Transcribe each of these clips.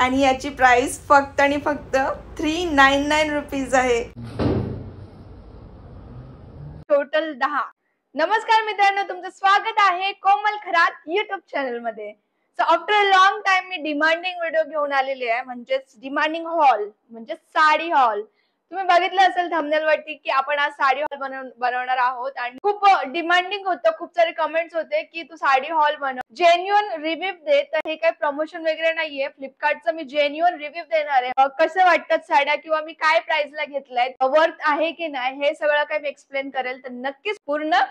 आणि याची प्राइस फक्त आणि फक्त 399 रुपीज आहे. टोटल 10. नमस्कार मित्रांनो, तुमचं स्वागत आहे कोमल खरात युट्यूब चॅनल मध्ये. So after a long time me demanding video घेऊन आलेली आहे, म्हणजेच डिमांडिंग हॉल, म्हणजे साडी हॉल. तुम्ही बघितलं असेल थंबनेल वरती की आपण आज साडी हॉल बनवणार आहोत आणि खूप डिमांडिंग होतं, खूप सारे कमेंट्स होते की तू साडी हॉल बनव, जेन्युइन रिव्ह्यू दे. तर हे काही प्रमोशन वगैरे नाहीये, फ्लिपकार्टचं मी जेन्युइन रिव्ह्यू देणार आहे. कसं वाटतात साड्या किंवा मी काय प्राइसला घेतलाय, वर्थ आहे की नाही, हे सगळं काही मी एक्सप्लेन करेल. तर नक्कीच पूर्ण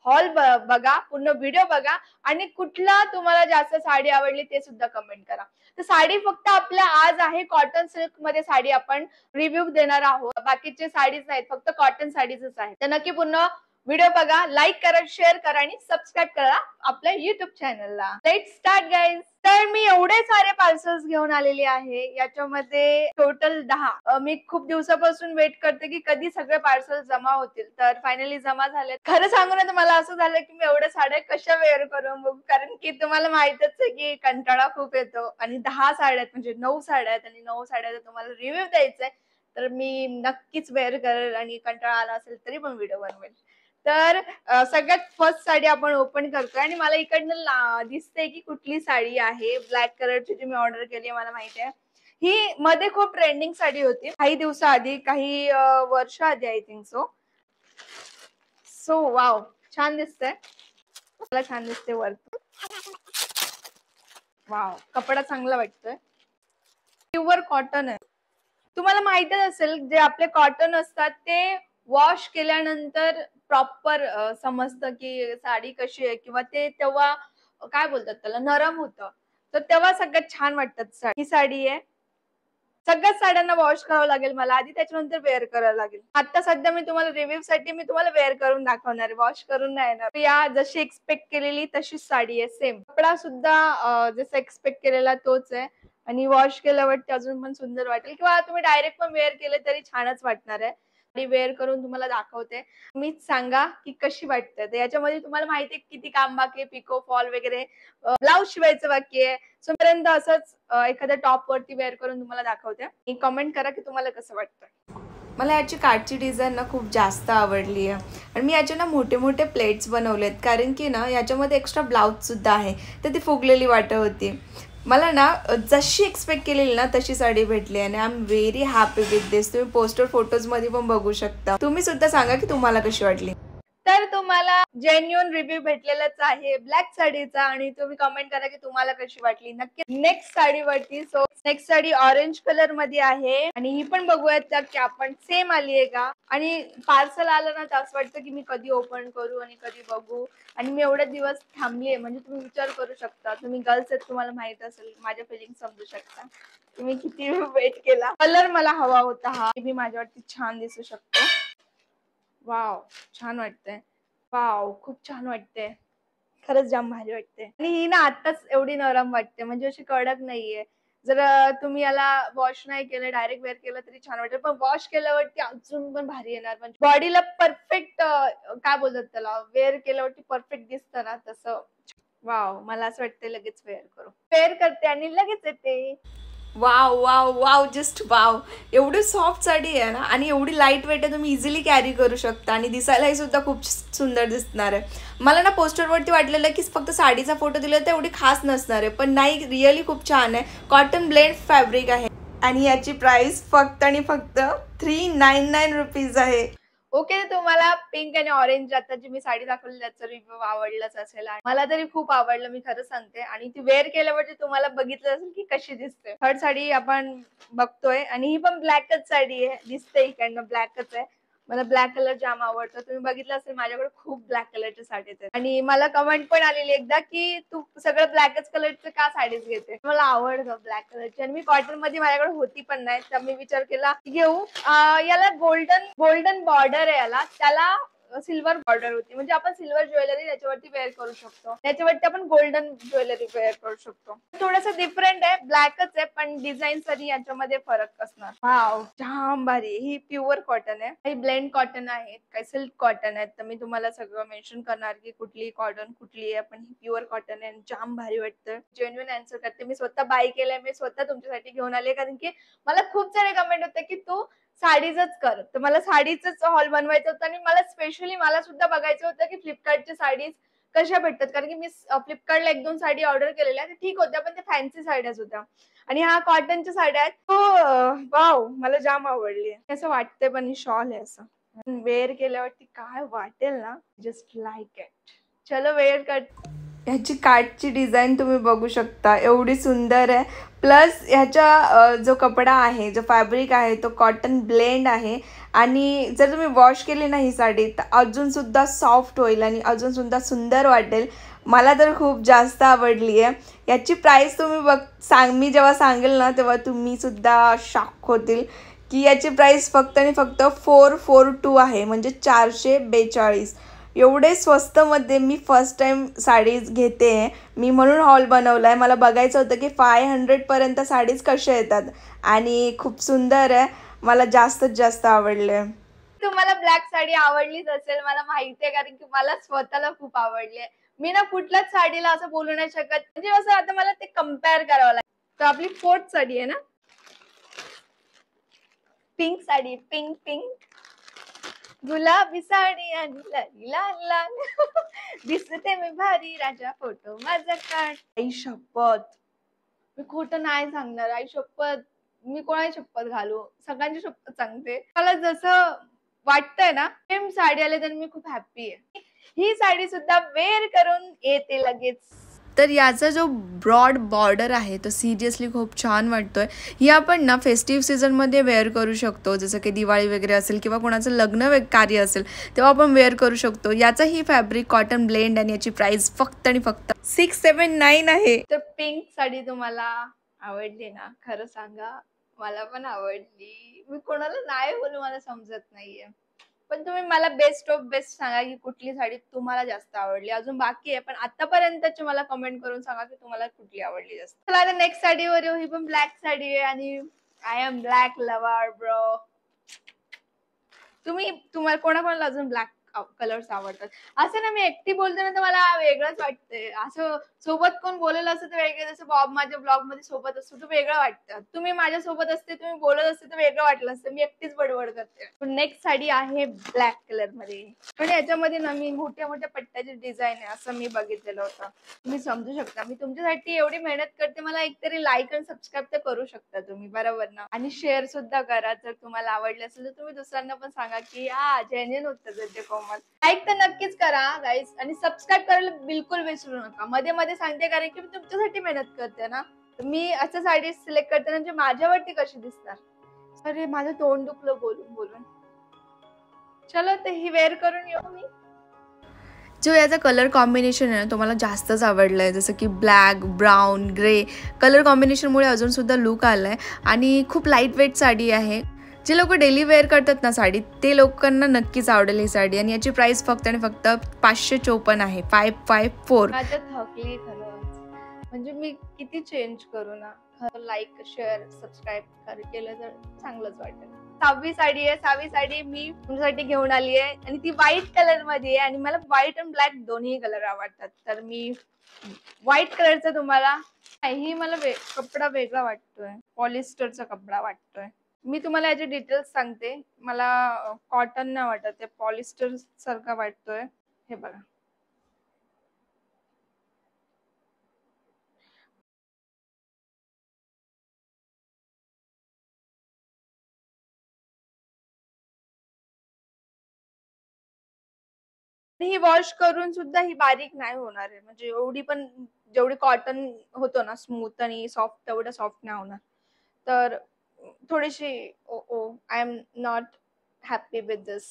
हॉल बघा, पूर्ण व्हिडिओ बघा आणि कुठला तुम्हाला जास्त साडी आवडली ते सुद्धा कमेंट करा. तर साडी फक्त आपल्या आज आहे कॉटन सिल्क मध्ये साडी आपण रिव्ह्यू देणार आहोत, बाकीचे साडीज नाहीत, फक्त कॉटन साडीजच आहेत. तर नक्की पूर्ण व्हिडिओ बघा, लाईक करा, शेअर करा आणि सबस्क्राईब करा आपल्या युट्यूब चॅनलला. Let's start guys. तर मी एवढे सारे पार्सल्स घेऊन आलेली आहे, याच्यामध्ये टोटल 10. मी खूप दिवसापासून वेट करते की कधी सगळे पार्सल जमा होतील, तर फायनली जमा झाले. खरं सांगू ना तर मला असं झालं की मी एवढ्या साड्या कशा वेअर करून बघू, कारण की तुम्हाला माहितच आहे की कंटाळा खूप येतो आणि 10 साड्या आहेत, म्हणजे 9 साड्या आहेत आणि 9 साड्याचा तुम्हाला रिव्ह्यू द्यायचा आहे. तर मी नक्कीच वेअर करेल आणि कंटाळा आला असेल तरी पण व्हिडिओ बनवेल. तर सगळ्यात फर्स्ट साडी आपण ओपन करतोय आणि मला इकडनं दिसते की कुठली साडी आहे. ब्लॅक कलरची जी मी ऑर्डर केली आहे, मला माहिती आहे ही मध्ये खूप ट्रेंडिंग साडी होती काही दिवसाआधी, काही वर्ष आधी आय थिंक सो वाव, छान दिसतंय, मला छान दिसते वरती. वाव, कपडा चांगला वाटतोय, प्युअर कॉटन आहे. तुम्हाला माहितच असेल जे आपले कॉटन असतात ते वॉश केल्यानंतर प्रॉपर समजतं की साडी कशी आहे, किंवा ते तेव्हा काय बोलतात त्याला, नरम होतं, तर तेव्हा सगळ्यात छान वाटतात. ही साडी आहे, सगळ्याच साड्यांना वॉश करावं लागेल मला आधी, त्याच्यानंतर वेअर करावं लागेल. आता सध्या मी तुम्हाला रिव्ह्यू साठी मी तुम्हाला वेअर करून दाखवणार आहे, वॉश करून नाही येणार. या जशी एक्सपेक्ट केलेली तशीच साडी आहे, सेम कपडा सुद्धा जसं एक्सपेक्ट केलेला तोच आहे आणि वॉश केल्यावरती अजून पण सुंदर वाटेल, किंवा तुम्ही डायरेक्ट पण वेअर केले तरी छानच वाटणार आहे. आणि वेअर करून तुम्हाला दाखवते, मीच सांगा की कशी वाटते. तर याच्यामध्ये तुम्हाला माहिती आहे किती काम बाकी आहे, पिको फॉल वगैरे, ब्लाउज शिवायचं बाकी आहे. सो पर्यंत असंच एखाद्या टॉप वरती वेअर करून तुम्हाला दाखवते. कमेंट करा की तुम्हाला कसं वाटतं. मला याची कार्डची डिझाईन ना खूप जास्त आवडली आहे आणि मी याचे ना मोठे मोठे प्लेट्स बनवलेत, कारण की ना याच्यामध्ये एक्स्ट्रा ब्लाऊजसुद्धा आहे, तर ती फुगलेली वाटत होती. मला ना जशी एक्सपेक्ट केलेली ना तशी साडी भेटली आणि I am very happy with this. तुम्ही पोस्टर फोटोजमध्ये पण बघू शकता. तुम्ही सुद्धा सांगा की तुम्हाला कशी वाटली. तर तुम्हाला जेन्युइन रिव्ह्यू भेटलेलाच आहे ब्लॅक साडीचा आणि तुम्ही कमेंट करा की तुम्हाला कशी वाटली नक्की. नेक्स्ट साडीवरती, so next sari orange colour मध्ये आहे आणि ही पण बघूयात की आपण सेम आली आहे का. आणि पार्सल आलं ना तर असं वाटतं की मी कधी ओपन करू आणि कधी बघू, आणि मी एवढे दिवस थांबलीये, म्हणजे तुम्ही विचार करू शकता, तुम्ही गर्ल्स आहेत, तुम्हाला माहित असेल, माझ्या फिलिंग समजू शकता तुम्ही किती वेट केला. कलर मला हवा होता हा, मी माझ्यावरती छान दिसू शकतो. वाव, छान वाटतंय. वाव, खूप छान वाटते, खरंच जाम भारी वाटते. आणि ही ना आताच एवढी नरम वाटते, म्हणजे अशी कडक नाहीये. जर तुम्ही याला वॉश नाही केलं, डायरेक्ट वेअर केलं तरी छान वाटेल, पण वॉश केल्यावरती अजून पण भारी येणार. म्हणजे बॉडीला परफेक्ट काय बोलतात त्याला, वेअर केल्यावरती परफेक्ट दिसतं ना तसं. वाव, मला असं वाटतं लगेच वेअर करू. वेअर करते आणि लगेच येते. Wow wow wow, just wow. एवढी सॉफ्ट साडी आहे ना आणि एवढी लाईट वेट आहे, तुम्ही इझिली कॅरी करू शकता आणि दिसायलाही सुद्धा खूप सुंदर दिसणार आहे. मला ना पोस्टरवरती वाटलेलं की फक्त साडीचा फोटो दिला तर एवढी खास नसणार आहे, पण नाही, रिअली खूप छान आहे. कॉटन ब्लेंड फॅब्रिक आहे आणि याची प्राइस फक्त आणि फक्त 399 रुपीज आहे. ओके, तुम्हाला पिंक आणि ऑरेंज आता जी मी साडी दाखवली त्याचा रिव्ह्यू आवडलाच असेल, आणि मला तरी खूप आवडलं, मी खरं सांगते. आणि ती वेअर केल्यावरती तुम्हाला बघितलं असेल की कशी दिसते. थर्ड साडी आपण बघतोय आणि ही पण ब्लॅकच साडी आहे, दिसते इकडनं ब्लॅकच आहे. मला ब्लॅक कलर जाम आवडतो, तुम्ही बघितलं असेल माझ्याकडे खूप ब्लॅक कलरच्या साडीज आहेत. आणि मला कमेंट पण आलेली एकदा की तू सगळं ब्लॅकच कलरचं का साडीज घेते. मला आवडतं ब्लॅक कलरची आणि मी कॉटन मध्ये माझ्याकडे होती पण नाही, तर मी विचार केला घेऊ. याला गोल्डन बॉर्डर आहे, याला त्याला सिल्वर बॉर्डर होती, म्हणजे आपण सिल्वर ज्वेलरी त्याच्यावरती वेअर करू शकतो, त्याच्यावरती आपण गोल्डन ज्वेलरी वेअर करू शकतो. थोडंसं डिफरंट आहे, ब्लॅकच आहे पण डिझाईन तरी याच्यामध्ये फरक असणार. वाव, जाम भारी. ही प्युअर कॉटन आहे, काही ब्लेंड कॉटन आहे, काही सिल्क कॉटन आहे. तर मी तुम्हाला सगळं मेन्शन करणार की कुठली कॉटन कुठली आहे, पण ही प्युअर कॉटन आहे. जाम भारी वाटतं. जेन्युइन आन्सर करते. मी स्वतः बाय केलंय, मी स्वतः तुमच्यासाठी घेऊन आले, कारण की मला खूप सारे कमेंट होते की तू साडीजच कर. तर मला साडीचाच हॉल बनवायचा होता आणि मला स्पेशली मला सुद्धा बघायचं होतं की फ्लिपकार्टच्या साडीज कशा भेटतात, कारण की मी फ्लिपकार्टला 1-2 साडी ऑर्डर केलेल्या, त्या ठीक होत्या, पण त्या फॅन्सी साड्याच होत्या आणि ह्या कॉटनच्या साड्या आहेत. तो वाव, मला जाम आवडली. असं वाटतंय पण ही शॉल आहे, असं वेअर केल्यावरती काय वाटेल ना, जस्ट लाईक इट. चलो वेअर कर. ह्याची काठची डिझाईन तुम्ही बघू शकता, एवढी सुंदर आहे. प्लस ह्याचा जो कपडा आहे, जो फॅब्रिक आहे, तो कॉटन ब्लेंड आहे आणि जर तुम्ही वॉश केली ना ही साडी तर अजूनसुद्धा सॉफ्ट होईल आणि अजूनसुद्धा सुंदर वाटेल. मला तर खूप जास्त आवडली आहे. याची प्राईस तुम्ही मी जेव्हा सांगेल ना तेव्हा तुम्हीसुद्धा शॉक होतील की याची प्राईस फक्त आणि फक्त 442 आहे, म्हणजे 442. एवढे स्वस्तमध्ये मी फर्स्ट टाईम साडीज घेते आहे मी, म्हणून हॉल बनवला आहे. मला बघायचं होतं की 500पर्यंत साडीज कशा येतात आणि खूप सुंदर आहे. मला जास्तीत जास्त आवडले. तुम्हाला ब्लॅक साडी आवडलीच असेल, मला माहिती आहे, कारण की मला स्वतःला खूप आवडली. मी ना कुठल्याच साडीला असं बोलू नाही शकत, म्हणजे असं आता मला ते कम्पेअर करावं लागतं. तर आपली 4th साडी आहे ना, पिंक साडी. पिंक पिंक गुलाबी साडी आणि लाल लाल लाल दिसते मी भारी, राजा फोटो माझा काढ. आई शपथ, मी खोटं नाही सांगणार. आई शपथ, मी कोणाची शपथ घालू, सगळ्यांची शपथ सांगते. मला जसं वाटतंय ना सेम साडी आले तर मी खूप हॅप्पी आहे. ही साडी सुद्धा वेअर करून येते लगेच. तर याचा जो ब्रॉड बॉर्डर आहे तो सिरियसली खूप छान वाटतोय. ही आपण ना फेस्टिव्ह सीझनमध्ये वेअर करू शकतो, जसं की दिवाळी वगैरे असेल किंवा कोणाचं लग्न कार्य असेल तेव्हा आपण वेअर करू शकतो. याचा ही फॅब्रिक कॉटन ब्लेंड आणि याची प्राइस फक्त आणि फक्त 679 आहे. तर पिंक साडी तुम्हाला आवडली ना, खरं सांगा. मला पण आवडली. मी कोणाला नाही बोलू, मला समजत नाहीये. पण तुम्ही मला बेस्ट ऑफ बेस्ट सांगा की कुठली साडी तुम्हाला जास्त आवडली. अजून बाकी आहे, पण आतापर्यंतची मला कमेंट करून सांगा की तुम्हाला कुठली आवडली जास्त. चला आता नेक्स्ट साडीवर येऊ. ही पण ब्लॅक साडी आहे आणि I am black lover bro. तुम्हाला कोणाकोणाला अजून ब्लॅक कलर्स आवडतात? असं ना, मी एकटी बोलते ना तर मला वेगळंच वाटतंय. असं सोबत कोण बोलेलं असतं तर वेगळं, जसं बॉब माझ्या ब्लॉग मध्ये सोबत असतो तर वेगळं वाटतं. तुम्ही माझ्या सोबत असते, तुम्ही बोलत असते तर वेगळं वाटलं असतं. मी एकटीच बडबड करते. नेक्स्ट साडी आहे ब्लॅक कलर मध्ये, पण याच्यामध्ये ना मी मोठ्या मोठ्या पट्ट्याची डिझाईन आहे असं मी बघितलेलं होतं. तुम्ही समजू शकता मी तुमच्यासाठी एवढी मेहनत करते, मला एकतरी लाईक आणि सबस्क्राईब तर करू शकता तुम्ही, बरोबर ना? आणि शेअर सुद्धा करा जर तुम्हाला आवडले असेल तर. तुम्ही दुसऱ्यांना पण सांगा की हा जेन्युइन उत्तर देते कोमल. लाईक तर नक्कीच करा गाईज, आणि सबस्क्राईब करायला बिलकुल विसरू नका. मध्ये मध्ये सांगते कारण की मी तुमच्यासाठी मेहनत करते ना. मी असं साडी सिलेक्ट करते म्हणजे माझ्यावरती कशी दिसणार. अरे माझं तोंड दुखलं बोलून बोलून. चलो तर ही वेअर करून येऊ मी. जो याचा कलर कॉम्बिनेशन आहे ना तो मला जास्तच आवडला आहे. जसं की ब्लॅक, ब्राऊन, ग्रे कलर कॉम्बिनेशनमुळे अजूनसुद्धा लुक आला आहे आणि खूप लाईट वेट साडी आहे. जे लोक डेली वेअर करतात ना साडी, ते लोकांना नक्कीच आवडेल ही साडी. आणि याची प्राइस फक्त आणि फक्त 554 आहे. 554. माझ्या थकली खरंच, म्हणजे मी किती चेंज करू ना. खरं लाईक शेअर सबस्क्राईब केलं तर चांगलंच वाटेल. 6वी साडी आहे. 6वी साडी मी तुमच्यासाठी घेऊन आली आहे आणि ती व्हाईट कलर मध्ये आहे आणि मला व्हाईट आणि ब्लॅक दोन्ही कलर आवडतात. तर मी व्हाईट कलरचा तुम्हाला, ही मला कपडा वेगळा वाटतोय, पॉलिस्टरचा कपडा वाटतोय. मी तुम्हाला याचे डिटेल्स सांगते. मला कॉटन नाही वाटत, ते पॉलिस्टर सारखा वाटतोय. हे बघा, ही वॉश करून सुद्धा ही बारीक नाही होणार आहे. म्हणजे एवढी पण, जेवढी कॉटन होतो ना स्मूथ आणि सॉफ्ट, तेवढं सॉफ्ट नाही होणार. तर थोडीशी I am not happy with this.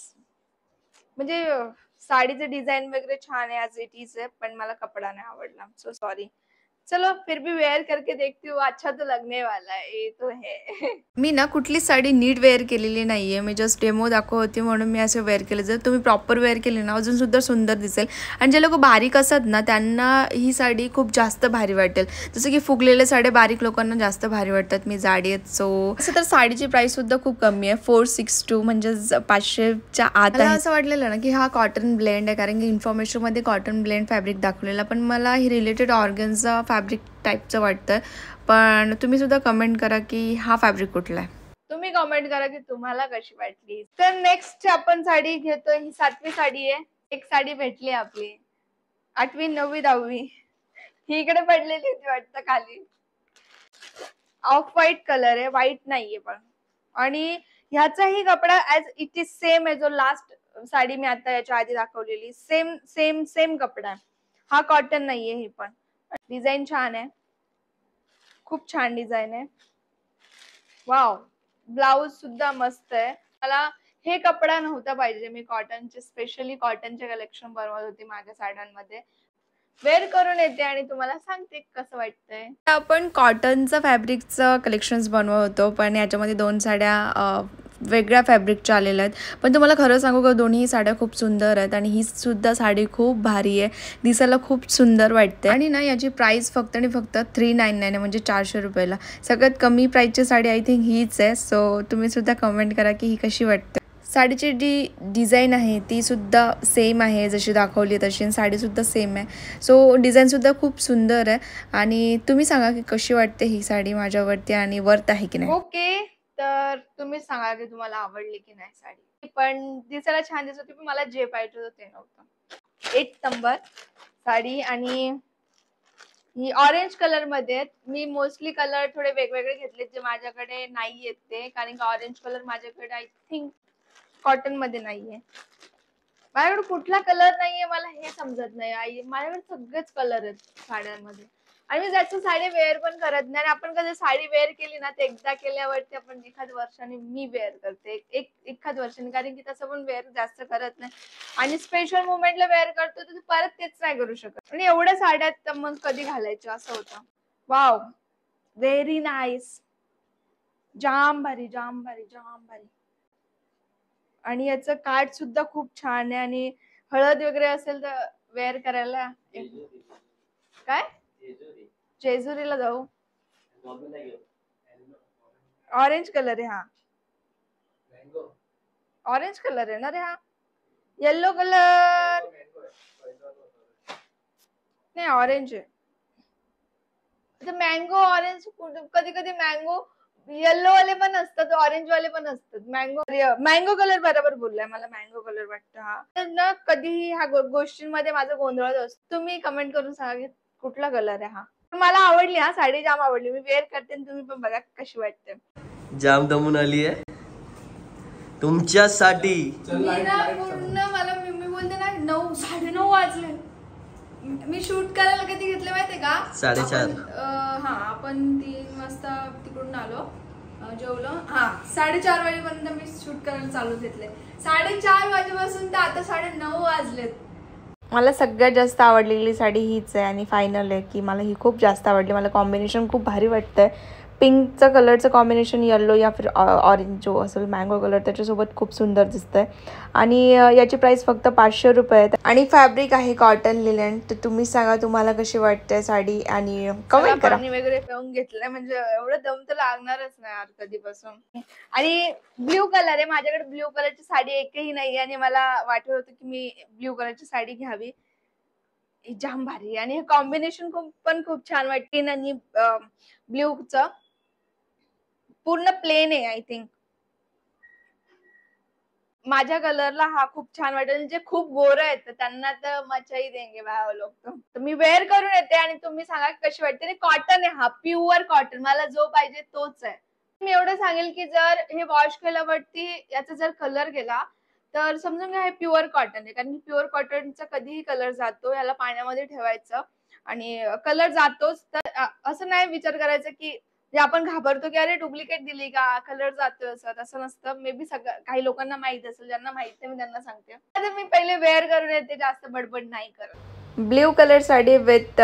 म्हणजे साडीचं डिझाईन वगैरे छान आहे ॲज इट इज आहे, पण मला कपडा नाही आवडला. So sorry. चलो फिर भी वेयर करके देखती हूँ, अच्छा तो लगने वाला है, ये तो है. मी ना कुठलीच साडी नीट वेअर केलेली नाही आहे. मी जस्ट डेमो दाखवते म्हणून मी असं वेअर केलं. जर तुम्ही प्रॉपर वेअर केली ना अजूनसुद्धा सुंदर दिसेल. आणि जे लोकं बारीक असतात ना त्यांना ही साडी खूप जास्त भारी वाटेल. जसं की फुगलेल्या साड्या बारीक लोकांना जास्त भारी वाटतात. मी जाडी आहेत सो असं तर साडीची प्राईससुद्धा खूप कमी आहे. 462 म्हणजेच 500च्या आत आहे. मला असं वाटलेलं ना की हा कॉटन ब्लेंड आहे कारण की इन्फॉर्मेशनमध्ये कॉटन ब्लेंड फॅब्रिक दाखवलेलं, पण मला ही रिलेटेड ऑर्गन्झा फॅब्रिक टाईपचं वाटतं. पण तुम्ही सुद्धा कमेंट करा की हा फॅब्रिक कुठला आहे. तुम्ही कमेंट करा की तुम्हाला कशी वाटली. तर नेक्स्ट आपण साडी घेतोय, ही 7वी साडी आहे. एक साडी भेटली आपली 8वी 9वी 10वी, ही इकडे पडलेली होती वाटतं खाली. ऑफ व्हाईट कलर आहे, व्हाईट नाहीये पण. आणि ह्याचाही कपडा ऍज इट इज सेम आहे जो लास्ट साडी मी आता याच्या आधी दाखवलेली, सेम सेम सेम कपडा आहे. हा कॉटन नाहीये. ही पण डिझाईन छान आहे, खूप छान डिझाईन आहे. वाव, ब्लाउज सुद्धा मस्त आहे. मला हे कपडा नव्हता पाहिजे. मी कॉटनचे स्पेशली कॉटनचे कलेक्शन बनवत होती माझ्या साड्यांमध्ये. वेअर करून येते आणि तुम्हाला सांगते कसं वाटतंय. आपण कॉटनचं फॅब्रिकचं कलेक्शन्स बनवत होतो, पण याच्यामध्ये 2 साड्या वेगळ्या फॅब्रिकच्या आलेल्या आहेत. पण तुम्हाला खरं सांगू का दोन्ही साड्या खूप सुंदर आहेत आणि ही सुद्धा साडी खूप भारी आहे, दिसायला खूप सुंदर वाटते. आणि ना याची प्राईस फक्त आणि फक्त 399 आहे, म्हणजे 400 रुपयाला. सगळ्यात कमी प्राईसची साडी आय थिंक हीच आहे. सो तुम्ही सुद्धा कमेंट करा की ही कशी वाटते. साडीची जी डिझाईन आहे ती सुद्धा सेम आहे, जशी दाखवली तशी, आणि साडीसुद्धा सेम आहे. सो डिझाईनसुद्धा खूप सुंदर आहे. आणि तुम्ही सांगा की कशी वाटते ही साडी माझ्यावरती आणि वर्थ आहे की नाही. ओके, तर तुम्ही सांगा की तुम्हाला आवडली की नाही साडी. पण दिसायला छान दिसत होती, पण मला जे पाहिजे होतं ते नव्हतं. 8 नंबर साडी. आणि ही ऑरेंज कलर मध्ये आहेत. मी मोस्टली कलर थोडे वेगवेगळे घेतले जे माझ्याकडे नाही आहेत ते, कारण की ऑरेंज कलर माझ्याकडे आय थिंक कॉटन मध्ये नाहीये. माझ्याकडे कुठला कलर नाहीये मला हे समजत नाही. माझ्याकडे सगळेच कलर आहेत साड्यांमध्ये, आणि मी जास्त साडी वेअर पण करत नाही. आणि आपण कधी साडी वेअर केली ना ते एकदा केल्यावरती आपण एखाद वर्षाने, मी वेअर करते एखाद वर्षाने, कारण की तसं पण वेअर जास्त करत नाही. आणि स्पेशल मुवमेंटला वेअर करतो तर परत तेच नाही करू शकत. आणि एवढ्या साड्या तर मग कधी घालायच्या असं होतं. वाव, व्हेरी नाईस, जाम भारी जाम भारी जाम भारी. आणि याचं काठ सुद्धा खूप छान आहे. आणि हळद वगैरे असेल तर वेअर करायला. काय जेजुरीला जाऊ. ऑरेंज कलर आहे हा, ऑरेंज कलर आहे ना रे हा. येल्लो कलर नाही, ऑरेंज आहे. मँगो ऑरेंज, कधी कधी मँगो येल्लो वाले पण असतात, ऑरेंज वाले पण असतात. मँगो कलर बरोबर बोललाय, मला मँगो कलर वाटतं हा. तर ना कधीही ह्या गोष्टींमध्ये माझं गोंधळत असतो. तुम्ही कमेंट करून सांगा की कुठला कलर आहे हा. मला आवडली हा साडी, जाम आवडली. मी वेअर करते आणि तुम्ही पण बघा कशी वाटते. जाम दमून आली आहे तुमच्यासाठी. पूर्ण मला मी बोलते ना 9 9:30 वाजले. मी शूट करायला कधी घेतले माहितीये का? 4:30. हा, आपण 3 वाजता तिकडून आलो, जेवलो. हा, 4:30 वाजेपर्यंत मी शूट करायला चालू घेतले. 4:30 वाजेपासून तर आता 9:30 वाजलेत. मला सगळ्यात जास्त आवडलेली साडी हीच आहे आणि फायनल आहे की मला ही खूप जास्त आवडली. मला कॉम्बिनेशन खूप भारी वाटतंय. पिंकचं कलरचं कॉम्बिनेशन येल्लो या फिर ऑरेंज जो असेल मँगो कलर त्याच्यासोबत खूप सुंदर दिसतंय. आणि याची प्राईस फक्त 500 रुपये आहे. आणि फॅब्रिक आहे कॉटन लिनन. तर तुम्ही सांगा तुम्हाला कशी वाटते साडी आणि कमेंट करा. पाणी वगैरे पिऊन घेतलंय, म्हणजे एवढं दम तर लागणारच नाही यार कधीपासून. आणि ब्ल्यू कलर आहे माझ्याकडे. ब्ल्यू कलरची साडी एकही नाही आणि मला वाटत होतं की मी ब्ल्यू कलरची साडी घ्यावी. जाम भारी. आणि हे कॉम्बिनेशन पण खूप छान वाटते. आणि ब्ल्यूचं पूर्ण प्लेन आहे आय थिंक. माझ्या कलरला हा खूप छान वाटेल. जे खूप गोरे आहेत त्यांना तर मचाई देंगे भाव लोक. तर मी वेअर करून येते आणि तुम्ही सांगा कशी वाटते. आणि कॉटन आहे हा, प्युअर कॉटन. मला जो पाहिजे तोच आहे. मी एवढं सांगेल की जर हे वॉश केल्यावरती याचा जर कलर गेला तर समजून घ्या हे प्युअर कॉटन आहे. कारण की प्युअर कॉटनचा कधीही कलर जातो. याला पाण्यामध्ये ठेवायचं आणि कलर जातोच. तर असं नाही विचार करायचा की आपण घाबरतो की अरे डुप्लिकेट दिली का, कलर जातोय, असं तसं नसतं. मे बी काही लोकांना माहित असेल, ज्यांना माहित नाही मी त्यांना सांगते. आता मी पहिले वेअर करून येते, जास्त बडबड नाही करत. Blue colour sari with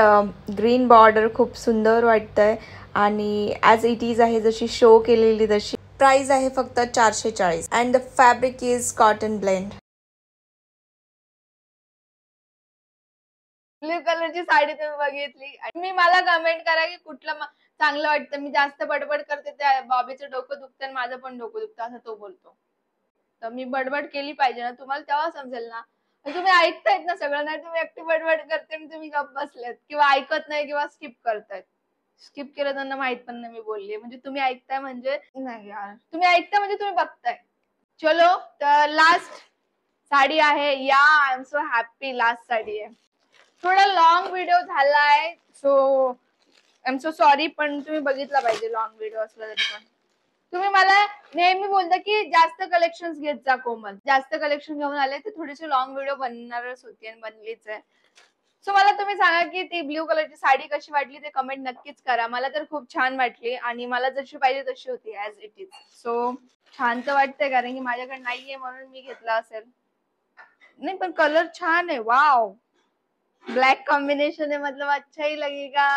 green border खूप सुंदर वाटतंय आणि ॲज इट इज आहे जशी शो केलेली तशी. प्राइस आहे फक्त 440 and the fabric is cotton blend. Blue कलरची साडी तुम्ही बघितली आणि मला कमेंट करा की कुठलं चांगलं वाटतं. मी जास्त बडबड करते त्या बॉबीचं डोकं दुखतं आणि माझं पण डोकं दुखतं असं तो बोलतो. तर मी बडबड केली पाहिजे ना, तुम्हाला तेव्हा समजेल ना. तुम्ही ऐकतायत ना सगळं, नाही तुम्ही एकटी बडबड करते आणि तुम्ही गप्प बसलेत किंवा ऐकत नाही किंवा स्किप करतायत. स्किप केलं त्यांना माहित पण नाही मी बोलली. म्हणजे तुम्ही ऐकताय म्हणजे नाही यार, तुम्ही ऐकताय म्हणजे तुम्ही बघताय. चलो तर लास्ट साडी आहे. या I am so happy. Last sari आहे. थोडा लॉंग व्हिडिओ झालाय so I am so sorry, पण तुम्ही बघितला पाहिजे लॉंग व्हिडिओ असला तरी पण. तुम्ही मला नेहमी बोलता की जास्त कलेक्शन्स घेत जा कोमल. जास्त कलेक्शन घेऊन आले तर थोडीशी लॉंग व्हिडिओ बनणारच होती आणि बनलीच आहे. सो मला तुम्ही सांगा की ती ब्ल्यू कलरची साडी कशी वाटली ते कमेंट नक्कीच करा. मला तर खूप छान वाटली आणि मला जशी पाहिजे तशी होती ऍज इट इज. सो छान तर वाटतंय कारण की माझ्याकडे नाहीये म्हणून मी घेतला असेल. नाही पण कलर छान आहे. वाव, ब्लॅक कॉम्बिनेशन आहे मतलब अच्छा ही लगेगा.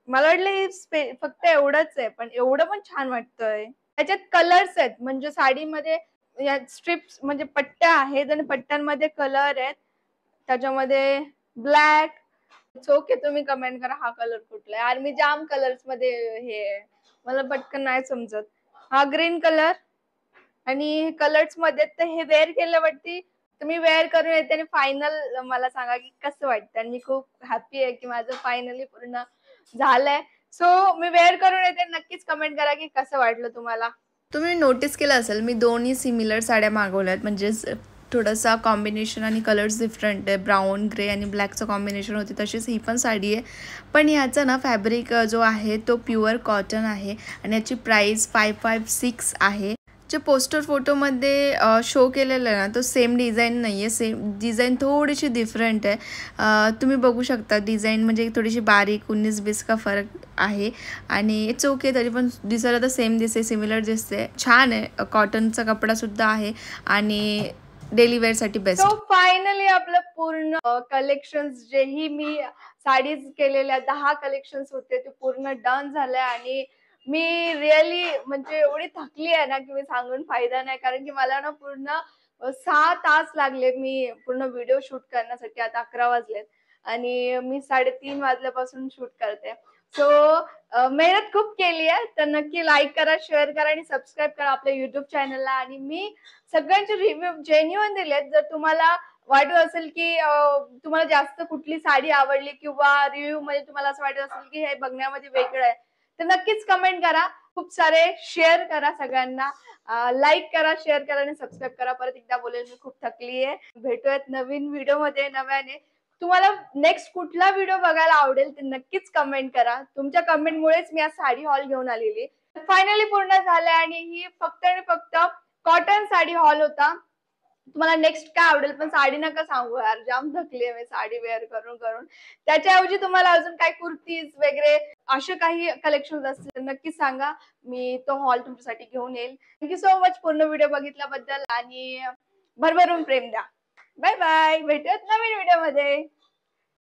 मला वाटलं फक्त एवढंच आहे पण एवढं पण छान वाटतंय. त्याच्यात कलर्स आहेत म्हणजे साडीमध्ये या स्ट्रिप्स म्हणजे पट्ट्या आहेत आणि पट्ट्यांमध्ये कलर आहेत. त्याच्यामध्ये ब्लॅक. ओके, तुम्ही कमेंट करा हा कलर कुठला आहे. यार मी जाम कलर्स मध्ये हे मला पटकन नाही समजत. हा ग्रीन कलर आणि कलर्स मध्ये तर हे वेअर केल्यावरती तुम्ही वेअर करून येते आणि फायनल मला सांगा की कसं वाटतं. आणि मी खूप हॅपी आहे की माझं फायनली पूर्ण झालंय. सो मी वेअर करून येते. नक्कीच कमेंट करा की कसं वाटलं तुम्हाला. तुम्ही नोटीस केलं असेल मी दोन्ही सिमिलर साड्या मागवल्यात. म्हणजे थोडासा कॉम्बिनेशन आणि कलर्स डिफरंट आहे. ब्राऊन ग्रे आणि ब्लॅकचं कॉम्बिनेशन होते तशीच ही पण साडी आहे. पण ह्याचा ना फॅब्रिक जो आहे तो प्युअर कॉटन आहे आणि याची प्राईस 556 आहे. जे पोस्टर फोटोमध्ये शो केलेलं आहे ना तो सेम डिझाईन नाही आहे. सेम डिझाईन थोडीशी डिफरंट आहे. तुम्ही बघू शकता डिझाईन म्हणजे थोडीशी बारीक 19-20 का फरक आहे आणि इट्स ओके. तरी पण दिसायला तर सेम दिसते, सिमिलर दिसते. छान आहे. कॉटनचा कपडासुद्धा आहे आणि डेली वेअरसाठी बेस्ट. सो फायनली आपलं पूर्ण कलेक्शन्स जेही मी साडीज केलेल्या 10 कलेक्शन्स होते ते पूर्ण डन झाले आणि मी रिअली म्हणजे एवढी थकली आहे ना की मी सांगून फायदा नाही. कारण की मला ना पूर्ण 6 तास लागले मी पूर्ण व्हिडिओ शूट करण्यासाठी. आता 11 वाजलेत आणि मी 3:30 वाजल्यापासून शूट करते. सो मेहनत खूप केली आहे. तर नक्की लाईक करा, शेअर करा आणि सबस्क्राईब करा आपल्या युट्यूब चॅनलला. आणि मी सगळ्यांचे रिव्ह्यू जेन्युइन दिलेत. जर तुम्हाला वाटत असेल की तुम्हाला जास्त कुठली साडी आवडली किंवा रिव्ह्यू मध्ये तुम्हाला असं वाटत असेल की हे बघण्यामध्ये वेगळं आहे तर नक्कीच कमेंट करा. खूप सारे शेअर करा सगळ्यांना. लाईक करा, शेअर करा आणि सबस्क्राईब करा. परत एकदा बोलेल मी खूप थकली आहे. भेटूयात नवीन व्हिडिओ मध्ये नव्याने. तुम्हाला नेक्स्ट कुठला व्हिडिओ बघायला आवडेल ते नक्कीच कमेंट करा. तुमच्या कमेंटमुळेच मी आज साडी हॉल घेऊन आलेली. फायनली पूर्ण झालंय आणि ही फक्त आणि फक्त कॉटन साडी हॉल होता. तुम्हाला नेक्स्ट काय आवडेल पण साडी नका सांगू यार, जाम थकली मी साडी वेअर करून करून. त्याच्याऐवजी तुम्हाला अजून काही कुर्तीज वगैरे असे काही कलेक्शन असतील तर नक्की सांगा. मी तो हॉल तुमच्यासाठी घेऊन येईल. थँक्यू सो मच पूर्ण व्हिडिओ बघितल्याबद्दल आणि भरभरून प्रेम द्या. Bye bye. भेटूयात नवीन व्हिडिओ मध्ये.